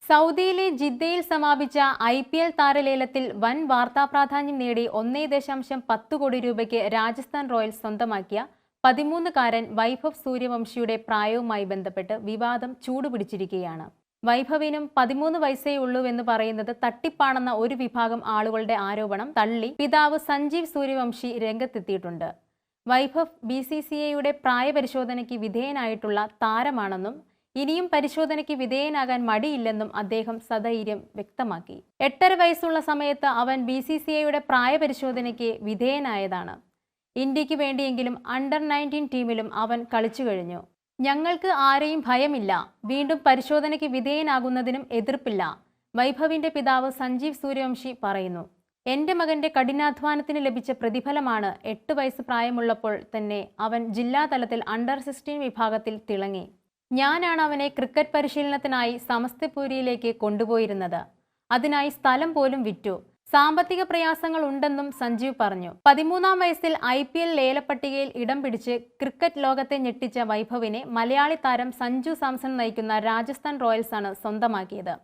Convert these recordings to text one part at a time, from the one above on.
സൗദിയിലെ ജിദ്ദയിൽ സമാപിച്ച IPL താരലേലത്തിൽ വൻ വാർത്താപ്രാധാന്യം നേടി 1.10 കോടി രൂപയ്ക്ക് രാജസ്ഥാൻ റോയൽസ് സ്വന്തമാക്കിയ 13-കാരൻ വൈഭവ് സൂര്യവംശിയുടെ പ്രായവുമായി ബന്ധപ്പെട്ട് വിവാദം ചൂടുപിടിച്ചിരിക്കുകയാണ്. വൈഭവിനും 13 വയസ്സേ ഉള്ളൂവെന്ന് പറയുന്നത് തട്ടിപ്പാണെന്ന ഒരു വിഭാഗം ആളുകളുടെ ആരോപണം തള്ളി പിതാവ് സഞ്ജീവ് സൂര്യവംശി രംഗത്തെത്തിയിട്ടുണ്ട്. വൈഭവ് BCCIയുടെ പ്രായപരിശോധനയ്ക്ക് വിധേയനായിട്ടുള്ള താരമാണെന്നും ഇനിയും പരിശോധനയ്ക്ക് വിധേയനാകാൻ മടിയില്ലെന്നും അദ്ദേഹം സധൈര്യം വ്യക്തമാക്കി. 8.5 വയസ്സുള്ള സമയത്ത് അവൻ BCCIയുടെ പ്രായപരിശോധനയ്ക്ക് വിധേയനായതാണ്. ഇന്ത്യക്ക് വേണ്ടിയെങ്കിലും അണ്ടർ-19 ടീമിലും അവൻ കളിച്ചു കഴിഞ്ഞു. ഞങ്ങൾക്ക് ആരെയും ഭയമില്ല, വീണ്ടും പരിശോധനയ്ക്ക് വിധേയനാകുന്നതിനും എതിർപ്പില്ല, വൈഭവിന്റെ പിതാവ് സഞ്ജീവ് സൂര്യവംശി പറയുന്നു. എന്റെ മകന്റെ കഠിനാധ്വാനത്തിന് ലഭിച്ച പ്രതിഫലമാണ്. 8 വയസ്സ് പ്രായമുള്ളപ്പോൾ തന്നെ അവൻ ജില്ലാതലത്തിൽ അണ്ടർ-16 വിഭാഗത്തിൽ തിളങ്ങി. ഞാനാണ് അവനെ ക്രിക്കറ്റ് പരിശീലനത്തിനായി സമസ്തപൂരിയിലേക്ക് കൊണ്ടുപോയിരുന്നത്. അതിനായി സ്ഥലം പോലും വിറ്റു. സാമ്പത്തിക പ്രയാസങ്ങൾ ഉണ്ടെന്നും സഞ്ജീവ് പറഞ്ഞു. 13-ാം വയസ്സിൽ IPL ലേലപ്പട്ടികയിൽ ഇടം പിടിച്ച് ക്രിക്കറ്റ് ലോകത്തെ ഞെട്ടിച്ച വൈഭവിനെ മലയാളി താരം സഞ്ജു സാംസൺ നയിക്കുന്ന രാജസ്ഥാൻ റോയൽസാണ് സ്വന്തമാക്കിയത്.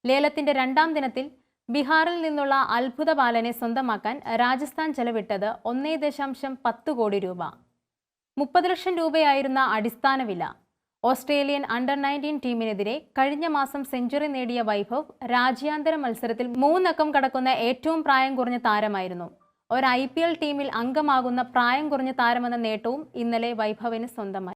ലേലത്തിന്റെ 2-ാം ദിനത്തിൽ ബീഹാറിൽ നിന്നുള്ള അത്ഭുത ബാലനെ സ്വന്തമാക്കാൻ രാജസ്ഥാൻ ചെലവിട്ടത് 1.10 കോടി രൂപ. 30 ലക്ഷം രൂപയായിരുന്ന അടിസ്ഥാന വില. ഓസ്ട്രേലിയൻ അണ്ടർ-19 ടീമിനെതിരെ കഴിഞ്ഞ മാസം സെഞ്ചുറി നേടിയ വൈഭവ് രാജ്യാന്തര മത്സരത്തിൽ 3 അക്കം കടക്കുന്ന ഏറ്റവും പ്രായം കുറഞ്ഞ താരമായിരുന്നു. ഒരു IPL ടീമിൽ അംഗമാകുന്ന പ്രായം കുറഞ്ഞ താരമെന്ന നേട്ടവും ഇന്നലെ വൈഭവിന് സ്വന്തമായി.